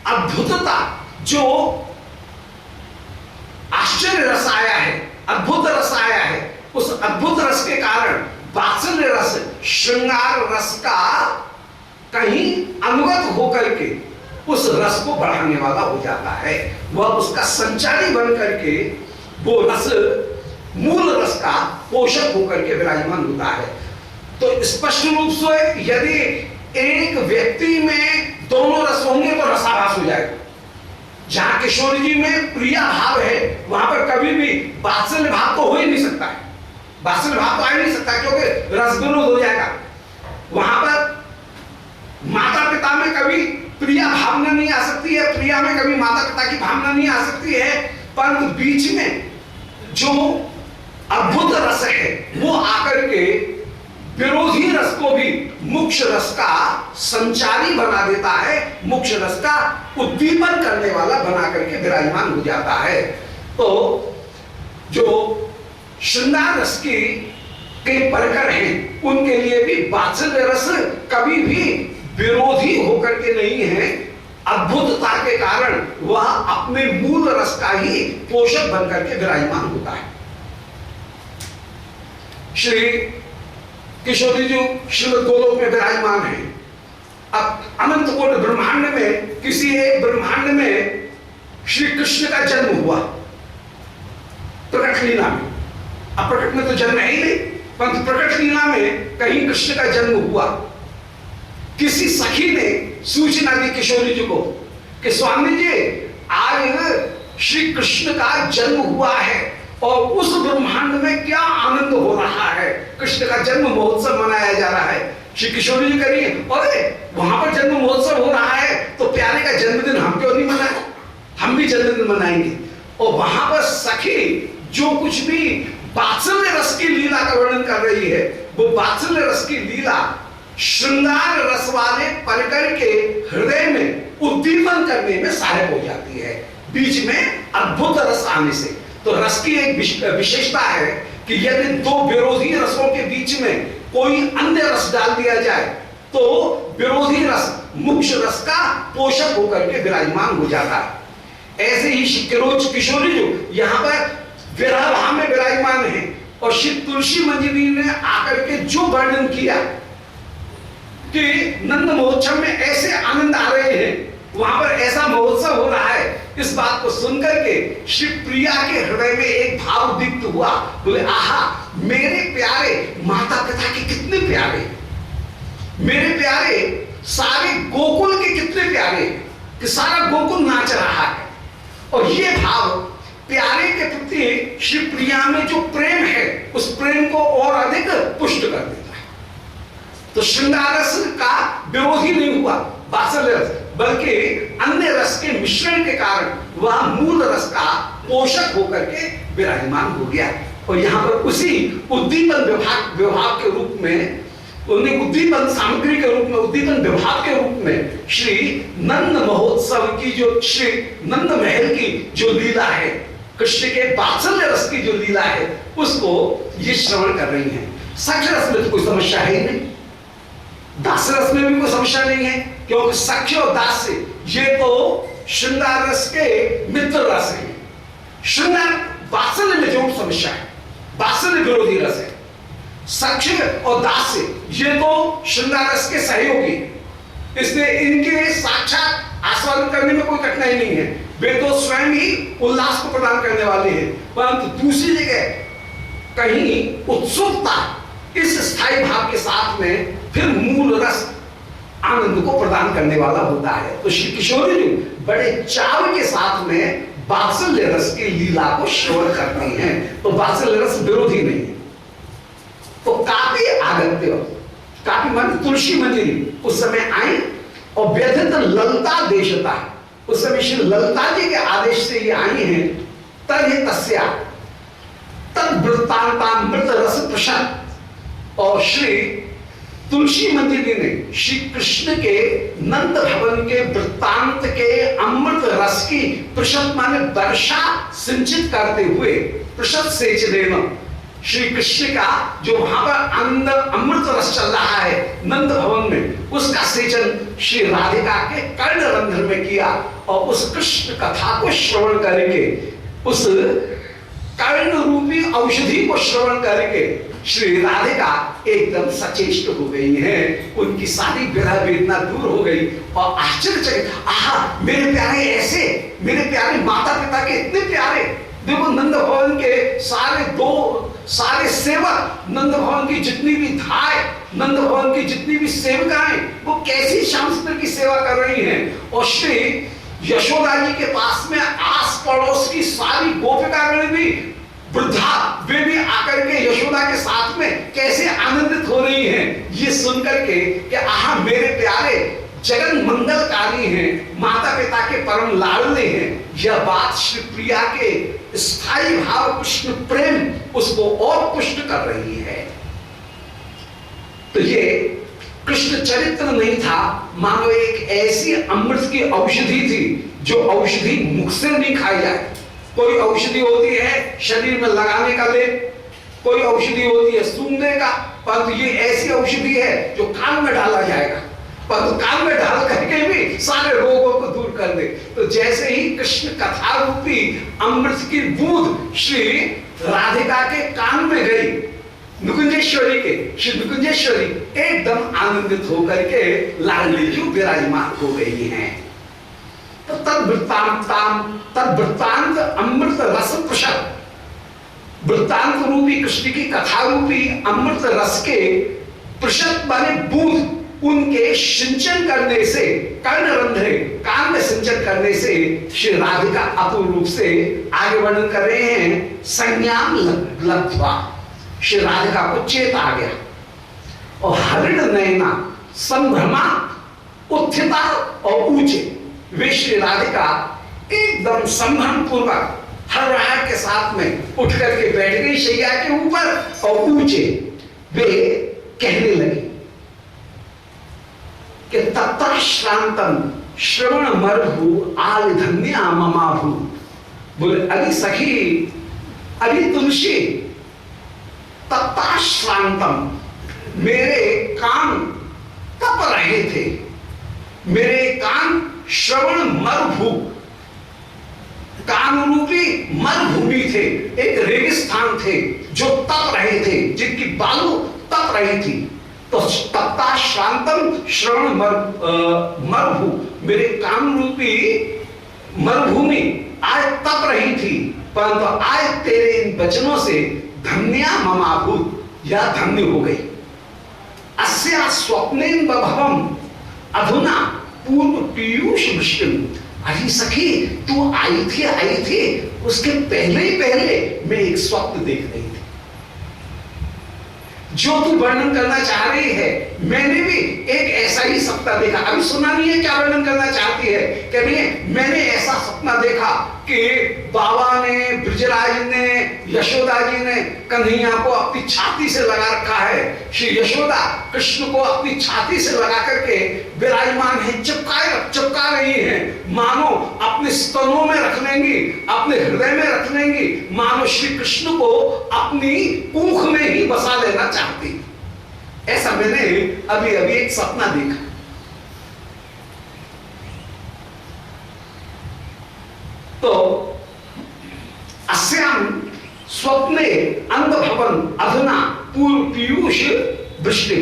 अद्भुतता, जो आश्चर्य रस आया है, अद्भुत रस आया है, उस अद्भुत रस के कारण वात्सल्य रस श्रृंगार रस का कहीं अनुगत होकर के उस रस को बढ़ाने वाला हो जाता है। वह उसका संचारी बन करके वो रस मूल रस का पोषक होकर के विराजमान होता है। तो स्पष्ट रूप से यदि एक व्यक्ति में दोनों रस होंगे तो रसाभास हो जाएगा। जहां किशोर जी में प्रिया भाव है वहां पर कभी भी वात्सल्य भाव तो हो ही नहीं सकता है, वात्सल्य भाव तो आ ही नहीं सकता, क्योंकि रस विरोध हो जाएगा। वहां पर माता पिता में कभी प्रिया भावना नहीं आ सकती है, प्रिया में कभी माता पिता की भावना नहीं आ सकती है, परंतु बीच में जो अद्भुत रस है वो आकर के विरोधी रस को भी मुख्य रस का संचारी बना देता है, मुख्य रस का उद्दीपन करने वाला बना करके विराजमान हो जाता है। तो जो श्रृंगार रस की के परकर हैं उनके लिए भी वात्सल्य रस कभी भी विरोधी होकर के नहीं है, अद्भुतता के कारण वह अपने मूल रस का ही पोषक बनकर के विराजमान होता है। श्री किशोरी जी श्रीमद् गोलोक में विराजमान है। अब अनंत कोट ब्रह्मांड में किसी एक ब्रह्मांड में श्री कृष्ण का जन्म हुआ प्रकट लीला में। अब प्रकट में तो जन्म है ही नहीं, परंतु प्रकट लीला में कहीं कृष्ण का जन्म हुआ। किसी सखी ने सूचना दी किशोरी जी को कि स्वामी जी आज श्री कृष्ण का जन्म हुआ है और उस ब्रह्मांड में क्या आनंद हो रहा है, कृष्ण का जन्म महोत्सव मनाया जा रहा है। श्री किशोरी जी करिए, अरे वहां पर जन्म महोत्सव हो रहा है तो प्यारे का जन्मदिन हम क्यों नहीं मनाए, हम भी जन्मदिन मनाएंगे। और वहां पर सखी जो कुछ भी वात्सल्य रस की लीला का वर्णन कर रही है, वो वात्सल्य रस की लीला श्रृंगार रस वाले परकर के हृदय में उद्दीपन करने में सहायक हो जाती है, बीच में अद्भुत रस आने से। तो रस की एक विशेषता है कि यदि दो विरोधी रसों के बीच में कोई अन्य रस डाल दिया जाए तो विरोधी रस मुख्य रस का पोषक होकर के विराजमान हो जाता है। ऐसे ही किशोरी जो यहाँ पर विरह भाव में विराजमान है और श्री तुलसी मंजरी ने आकर के जो वर्णन किया कि नंद महोत्सव में ऐसे आनंद आ रहे हैं, वहां पर ऐसा महोत्सव हो रहा है, इस बात को सुनकर के श्री प्रिया के हृदय में एक भाव उद्दीप्त हुआ। बोले आहा, मेरे प्यारे माता पिता के कितने प्यारे, मेरे प्यारे सारे गोकुल के कितने प्यारे, कि सारा गोकुल नाच रहा है। और ये भाव प्यारे के प्रति श्री प्रिया में जो प्रेम है उस प्रेम को और अधिक पुष्ट कर देता है। तो श्रृंगार रस का विरोधी नहीं हुआ वात्सल्य रस, बल्कि अन्य रस के मिश्रण के कारण वह मूल रस का पोषक होकर के विराजमान हो गया। और यहाँ पर उसी उद्दीपन विभाग के रूप में, उन्हें उद्दीपन सामग्री के रूप में, उद्दीपन विभाग के रूप में श्री नंद महोत्सव की जो श्री नंद महल की जो लीला है, कृष्ण के वात्सल्य रस की जो लीला है, उसको ये श्रवण कर रही हैं। सख्य रस में तो कोई समस्या है ही नहीं, दास रस में भी कोई समस्या नहीं है, क्योंकि सख्य और दास ये तो श्रृंगार रस के मित्र रस है। श्रृंगार वात्सल्य में जरूर समस्या है, वात्सल्य विरोधी रस है। सख्य और दास ये तो श्रृंगार रस के सहयोगी, इसलिए इनके साक्षात आस्वादन करने में कोई कठिनाई नहीं है, वे तो स्वयं ही उल्लास को प्रदान करने वाले हैं। परंतु दूसरी जगह कहीं उत्सुकता इस स्थायी भाव के साथ में फिर मूल रस आनंद को प्रदान करने वाला होता है। तो श्री किशोरी जी बड़े चाव के साथ में वात्सल्य रस की लीला को श्रवण करती हैं। तो वात्सल्य रस विरोधी नहीं है। तो काफी आगत्य, काफी मन तुलसी मंजरी उस समय आई और व्यथित ललता देशता, उस समय श्री ललता जी के आदेश से ये आई हैं। तद तस्या तद वृत्तांतामृत रस प्रसाद, और श्री तुलसी मंजरी ने श्री कृष्ण के नंद भवन के वृत्तांत के अमृत रस की प्रशत माने वर्षा सिंचित करते हुए, प्रशत सेचनेन श्री कृष्ण का जो वहां पर आनंद अमृत रस चल रहा है नंद भवन में, उसका सेचन श्री राधिका के कर्ण रंध्र में किया और उस कृष्ण कथा को श्रवण करके, उस कर्ण रूपी औषधि को श्रवण करके श्री राधिका एकदम सचेष्ट हो गई हैं, उनकी सारी विरह वेदना दूर हो गई और आश्चर्यचकित, आहा मेरे प्यारे ऐसे, मेरे प्यारे माता पिता के इतने प्यारे, देखो नंद भवन के सारे सेवक, नंद भवन की जितनी भी धाय, नंद भवन की जितनी भी सेविकाएं, वो कैसी श्याम सुंदर की सेवा कर रही हैं। और श्री यशोदा जी के पास में आस पड़ोस की सारी गोपिकागण भी, वृद्धा, वे भी आकर के यशोदा के साथ में कैसे आनंदित हो रही हैं, ये सुनकर के कि आहा मेरे प्यारे जगन मंगलकारी हैं, माता पिता के परम लाडले हैं। यह बात श्री प्रिया के स्थायी भाव कृष्ण प्रेम उसको और पुष्ट कर रही है। तो ये कृष्ण चरित्र नहीं था, मानो एक ऐसी अमृत की औषधि थी जो औषधि मुख से नहीं खाई जाए। कोई औषधि होती है शरीर में लगाने का लेप, कोई औषधि होती है सूंघने का, परंतु ये ऐसी औषधि है जो कान में डाला जाएगा, परंतु कान में डाल करके भी सारे रोगों को दूर कर दे। तो जैसे ही कृष्ण कथा रूपी अमृत की बूंद श्री राधिका के कान में गई, नुकुंजेश्वरी के, श्री नुकुंजेश्वरी एकदम आनंदित होकर के लाडली जी विराजमान हो गई हैं। तो तद वृत्तांत अमृत रस प्रशत, वृत्तांत रूपी कृष्ण की कथा रूपी अमृत रस के प्रशत माने बूंद, उनके सिंचन करने से, कर्ण रंध्रे कान में सिंचन करने से श्री राधिका अपूर्ण रूप से आगे वर्णन कर रहे हैं। संज्ञान लब्ध्वा, श्री राधिका को चेत आ गया और हरिण नयना संभ्रमा उत्थिता और ऊंचे, वे श्री राधिका एकदम संभ्रम पूर्वक हरराहट के साथ में उठ करके बैठ गई शैया के ऊपर और ऊंचे वे कहने लगी कि तत्ता श्रांतम श्रवण मरभु आल धन्या ममाभु। बोले अभी सखी, अभी तुलसी, तत्ता श्रांतम, मेरे कान तप रहे थे, मेरे कान श्रवण मरुभू, कान रूपी मरुभूमि थे, एक रेगिस्तान थे जो तप रहे थे, जिनकी बालू तप रही थी। तो तप्ता श्रांतम श्रवण मरुभू, मेरे कान रूपी मरुभूमि आज तप रही थी, परंतु आज तेरे इन वचनों से धन्या ममाभूत, या धन्य हो गई। अस्या स्वप्नेन बभवम अधुना पूर्व पीयूष वृष्टिम। अरे सखी, तू आई थी, उसके पहले ही पहले मैं एक स्वप्न देख रही थी, जो तू वर्णन करना चाह रही है, मैंने भी एक ऐसा ही सपना देखा। अभी सुना नहीं है क्या वर्णन करना चाहती है, कह रही है मैंने ऐसा सपना देखा कि बाबा ने, ब्रजराज ने, यशोदा जी ने कन्हैया को अपनी छाती से लगा रखा है, श्री यशोदा कृष्ण को अपनी छाती से लगा करके विराजमान है, चिपका रही हैं, मानो अपने स्तनों में रख लेंगी, अपने हृदय में रख लेंगी, मानो श्री कृष्ण को अपनी ऊख में ही बसा लेना चाहती। ऐसा मैंने अभी अभी एक सपना देखा। तो अस्याम स्वप्ने अंधभवन अधुना पूर्व पीयूष वृष्टि,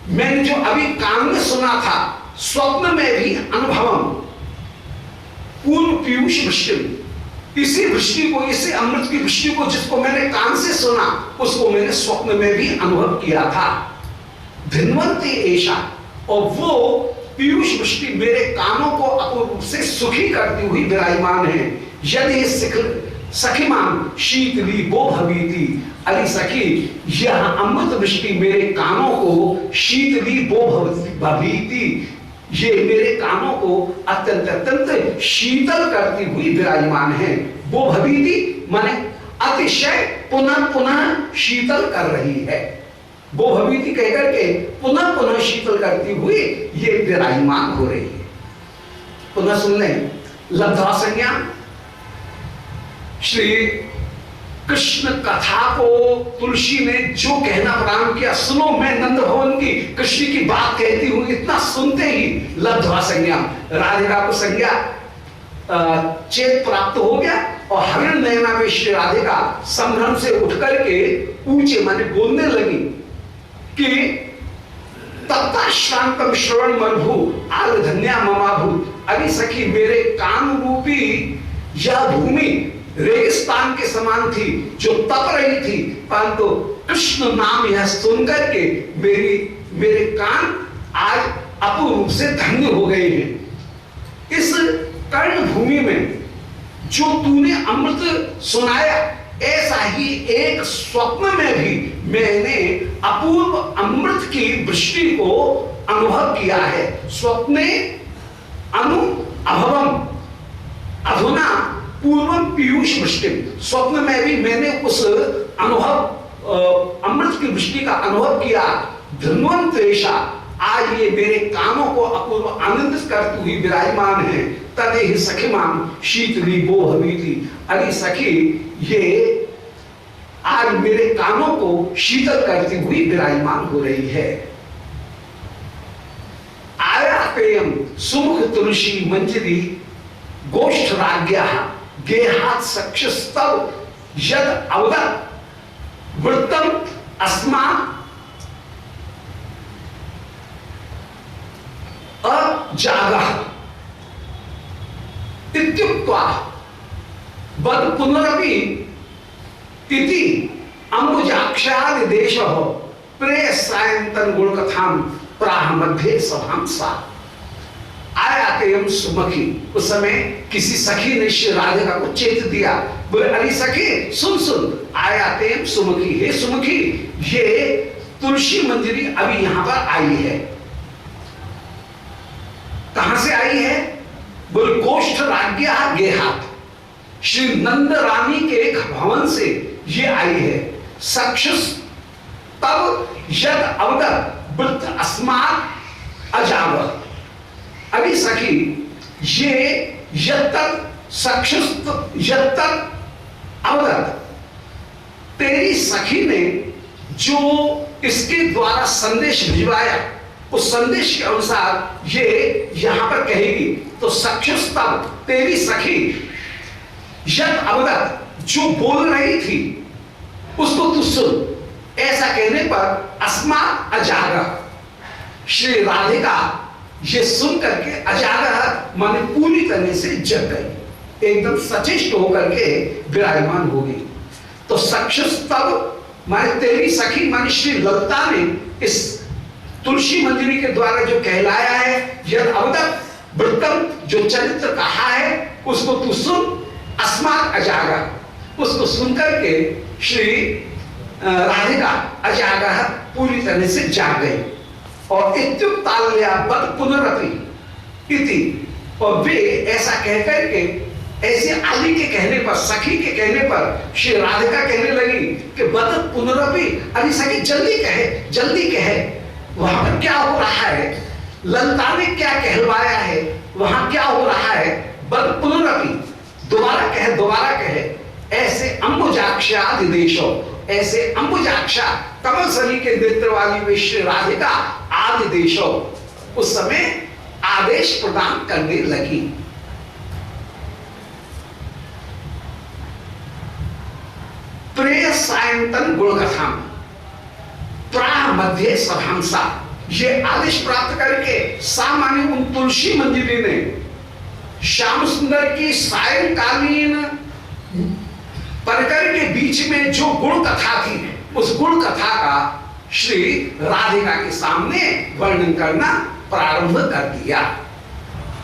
मैंने जो अभी कान में सुना था, स्वप्न में भी अनुभवम पूर्व पीयूष वृष्टि, इसी वृष्टि को, इसी अमृत की वृष्टि को जिसको मैंने कान से सुना, उसको मैंने स्वप्न में भी अनुभव किया था। धिन्वंती ऐशा, और वो पीयूष वृष्टि मेरे कानों को अपूर्ण रूप से सुखी करती हुई विराजमान है। यदि सखीमान शीतली वो भवीति, अरे सखी, यह अमृत वृष्टि मेरे कानों को शीतली वो भवीति, ये मेरे कानों को अत्यंत अत्यंत शीतल करती हुई विराजमान है। वो भवीति माने अतिशय पुनः पुनः शीतल कर रही है। वो भवीति कहकर के पुनः पुनः शीतल करती हुई ये विराजमान हो रही है। पुनः सुन लें, लब्ध्वा संज्ञा, श्री कृष्ण कथा को तुलसी ने जो कहना प्रारंभ किया, सुनो मैं नंद भवन की कृष्ण की बात कहती हूं, इतना सुनते ही लब्ध्वा संज्ञा, राधिका को संज्ञा चेत प्राप्त हो गया और हरिण नयना में श्री राधिका संभ्रम से उठ करके ऊंचे माने बोलने लगी कि तत्ता श्रांतम श्रवण मरभू आल धन्या ममाभूत। अरे सखी, मेरे कान रूपी यह भूमि रेगिस्तान के समान थी जो तप रही थी, परंतु कृष्ण नाम यह सुन करके मेरे कान आज अपूर्व रूप से धन्य हो गए हैं। इस कर्ण भूमि में जो तूने अमृत सुनाया, ऐसा ही एक स्वप्न में भी मैंने अपूर्व अमृत की वृष्टि को अनुभव किया है। स्वप्ने अनु अभवम अधुना पूर्वम पीयूष वृष्टि। स्वप्न में भी मैंने उस अनुभव अमृत की वृष्टि का अनुभव किया। धन्वंतरेशा, आज ये मेरे कानों को अपूर्व आनंदित करती हुई विराजमान है। तदे ही सखीमान शीतली वो हवी थी। अरे सखी, ये आज मेरे कानों को शीतल करती हुई विराजमान हो रही है। आया प्रेम सुमुख तुलसी मंजरी गोष्ठ राज्ञा गेहात सक्षस्तव यद अवदत वृत्तम अस्मा अजागः इत्युक्त्वा बद पुनरपि तिथि अंबुजाक्षादि देशः प्रेय सायंतन गुण कथाम प्राह मध्य सभाम सा। आया तेम सुमखी, उस समय किसी सखी ने श्री राधिका को चेत दिया, बोले अरे सखी सुन सुन, आया तेम सुमखी, हे सुमखी, ये तुलसी मंजरी अभी यहां पर आई है। कहां से आई है? बोले गोष्ठ राज्ञा गेहात, श्री नंद रानी के एक भवन से ये आई है। सक्षुष तब यद अवदत वृत्त अस्मात् अजागः। अभी सखी, ये यद तक सक्षुष यद तक अवदत, तेरी सखी ने जो इसके द्वारा संदेश भिजवाया, उस संदेश के अनुसार ये यहां पर कहेगी। तो सक्षुष तब, तेरी सखी यद अवदत, जो बोल रही थी उसको तू सुन। ऐसा कहने पर अस्मात् अजागः, श्री राधिका ये सुन करके अजागः माने पूरी तरह से जग गई, एकदम सचेष्ट होकर के विराजमान हो गई। तो सक्षुष तब माने तेरी सखी माने श्री ललिता ने इस तुलसी मंजरी के द्वारा जो कहलाया है, यद अवदत वृत्तम, जो चरित्र कहा है उसको तू सुन। अस्मात् अजागः, उसको सुनकर के श्री राधिका अजागः पूरी तरह से जाग गई। और इत्युक्ताल्या बद पुनरपि इति, और वे ऐसा कहकर के, ऐसे आदि के कहने पर, सखी के कहने पर श्री राधिका कहने लगी कि बद पुनरपि, अरे सखी जल्दी कहे, जल्दी कहे, वहां पर क्या हो रहा है, ललिता ने क्या कहलवाया है, वहां क्या हो रहा है। बद पुनरपि, दोबारा कहे, दोबारा कहे। ऐसे अंबुजाक्षादि देशो, ऐसे अंबुजाक्षा कमल सरी के नेत्र वाली वे श्री राधिका आदि देशो उस समय आदेश प्रदान करने लगी। प्रेय सायंतन गुण कथाम प्राह मध्य सभांसा, ये आदेश प्राप्त करके सामान्य उन तुलसी मंजरी ने श्याम सुंदर की सायंकालीन परकर के बीच में जो गुण कथा थी, उस गुण कथा का श्री राधिका के सामने वर्णन करना प्रारंभ कर दिया।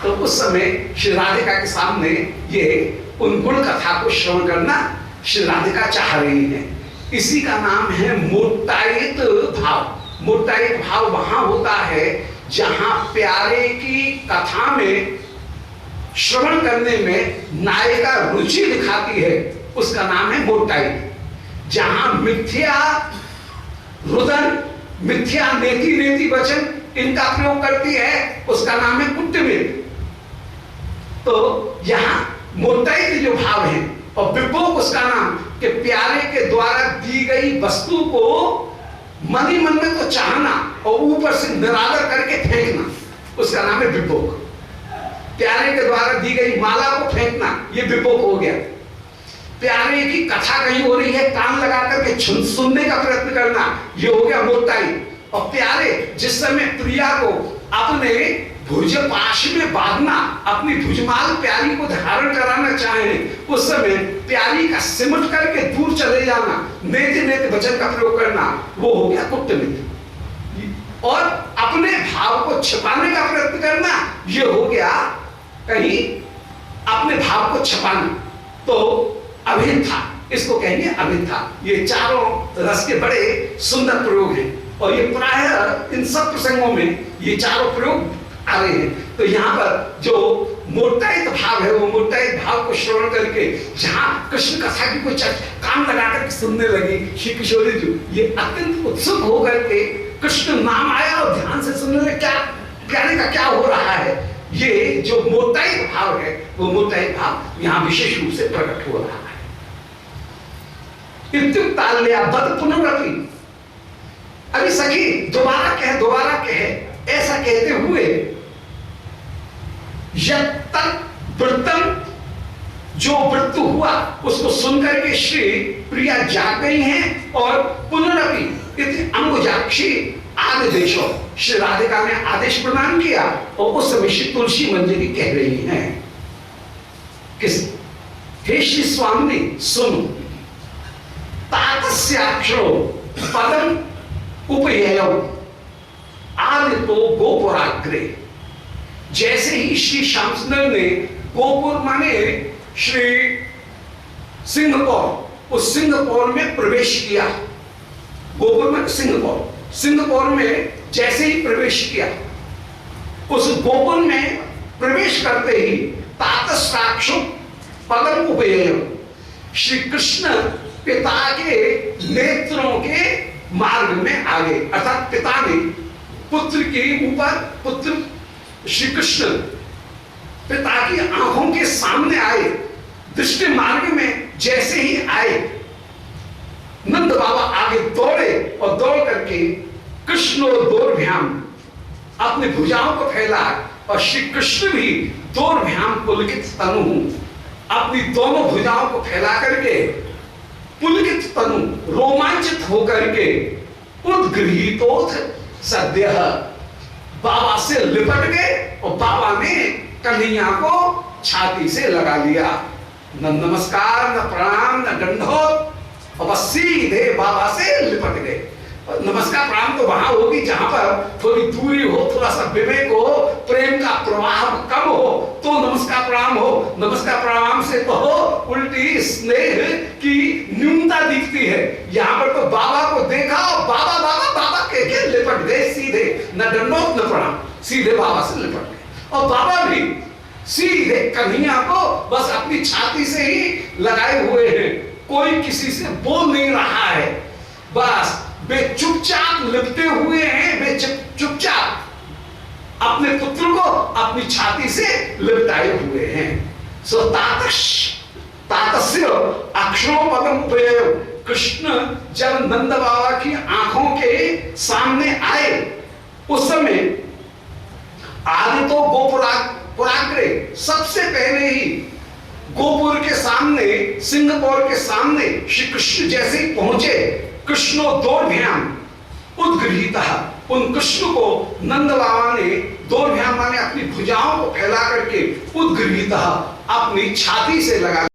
तो उस समय श्री राधिका के सामने ये उन गुण कथा को श्रवण करना श्री राधिका चाह रही है। इसी का नाम है मूर्तायित भाव। मूर्तायित भाव वहां होता है जहां प्यारे की कथा में श्रवण करने में नायिका रुचि दिखाती है, उसका नाम है मूर्तायित। जहां मिथ्या रुदन, मिथ्या नेति नेति वचन इनका प्रयोग करती है, उसका नाम है कुट्टमित। तो यहां मूर्तायित जो भाव है, और विपोक उसका नाम, कि प्यारे के द्वारा दी गई वस्तु को मन ही मन में तो चाहना और ऊपर से निरादर करके फेंकना, उसका नाम है विभोग। प्यारे के द्वारा दी गई माला को फेंकना, ये विभोग हो गया। प्यारे की कथा कहीं हो रही है, कान लगा करके सुनने का प्रयत्न करना, ये हो गया मोटाई। और प्यारे जिस समय प्रिया को अपने भुज पाश में बांधना, अपनी भुजमाल प्यारी को धारण कराना चाहे, उस समय प्यारी का सिमट करके दूर चले जाना, नेति नेति वचन का प्रयोग करना, वो हो गया कुटनीति। और अपने भाव को छिपाने का प्रयत्न करना, ये हो गया कहीं अपने भाव को छिपाना, तो अभिन्था, इसको कहेंगे अभिन्था। ये चारों रस के बड़े सुंदर प्रयोग हैं और ये प्रायः इन सब प्रसंगों में ये चारों प्रयोग आ रहे हैं। तो यहाँ पर जो मोटाई भाव है, वो मोटाई भाव को श्रवण करके जहाँ कृष्ण कथा की कोई कान लगा करके सुनने लगी श्री किशोरी जी, ये अत्यंत उत्सुक होकर के कृष्ण नाम आया और ध्यान से सुनने लगे, क्या प्यारे का क्या हो रहा है। ये जो मोटाई भाव है, वो मोटाई भाव यहाँ विशेष रूप से प्रकट हो रहा है। इत्युक्ताल्या बद पुनरपि, अभी सखी दोबारा कहे, ऐसा कहते हुए वृत्तम, जो वृत्त हुआ उसको सुनकर के श्री प्रिया जाग गई हैं और पुनरपि इति अंगुजाक्षी आदेशो, श्री राधिका ने आदेश प्रदान किया और उस समय श्री तुलसी मंजरी कह रही हैं किस, हे श्री स्वामी सुनो, तातस्याक्षरो पदम उपययौ आदितो गोपुराग्रे। जैसे ही श्री श्याम सुंदर ने गोपुर माने श्री सिंहपौर, उस सिंहपौर में प्रवेश किया, गोपुर में सिंहपौर, सिंहपौर में जैसे ही प्रवेश किया, उस गोपुर में प्रवेश करते ही तातस्याक्षो पदम उपययौ, श्री कृष्ण पिता के नेत्रों के मार्ग में आ गए। अर्थात पिता ने पुत्र के ऊपर, पुत्र श्री कृष्ण पिता की आंखों के सामने आए, दृष्टि मार्ग में जैसे ही आए, नंद बाबा आगे दौड़े और दौड़ करके कृष्ण दोर्भ्याम अपनी भुजाओं को फैला और श्री कृष्ण भी दोर्भ्याम पुलकित तनु, अपनी दोनों भुजाओं को फैला करके पुलकित तनु, रोमांचित होकर के उद्गृहीतोथ सद्य, बाबा से लिपट गए और बाबा ने कन्हैया को छाती से लगा लिया। न नमस्कार, न प्रणाम, न दंडोत, और बस सीधे बाबा से लिपट गए। नमस्कार प्रणाम तो वहां होगी जहां पर थोड़ी दूरी हो, थोड़ा सा विवेक हो, प्रेम का प्रवाह कम हो, तो नमस्कार प्रणाम हो। नमस्कार प्रणाम से तो उल्टी स्नेह की न्यूनता दिखती है। यहाँ पर तो बाबा को देखा और बाबा बाबा बाबा कह के लिपट गए सीधे, न दंडोत न प्रणाम, सीधे बाबा से लिपट गए। और बाबा भी सीधे कन्हैया को बस अपनी छाती से ही लगाए हुए हैं, कोई किसी से बोल नहीं रहा है, बस वे चुपचाप लिपटे हुए हैं, वे चुपचाप अपने पुत्र को अपनी छाती से लिपटाए हुए हैं। सो तातस्य अक्षरों पदम उपययौ, कृष्ण जब नंद बाबा की आंखों के सामने आए उस समय आदितो गोपुराग्रे, सबसे पहले ही गोपुर के सामने, सिंहपौर के सामने श्री कृष्ण जैसे ही पहुंचे, कृष्णो दोर्भ्याम उद्गृहीता, उन कृष्ण को नंद बाबा ने दोर्भ्याम माने अपनी भुजाओं को फैला करके उद्गृहीता, अपनी छाती से लगा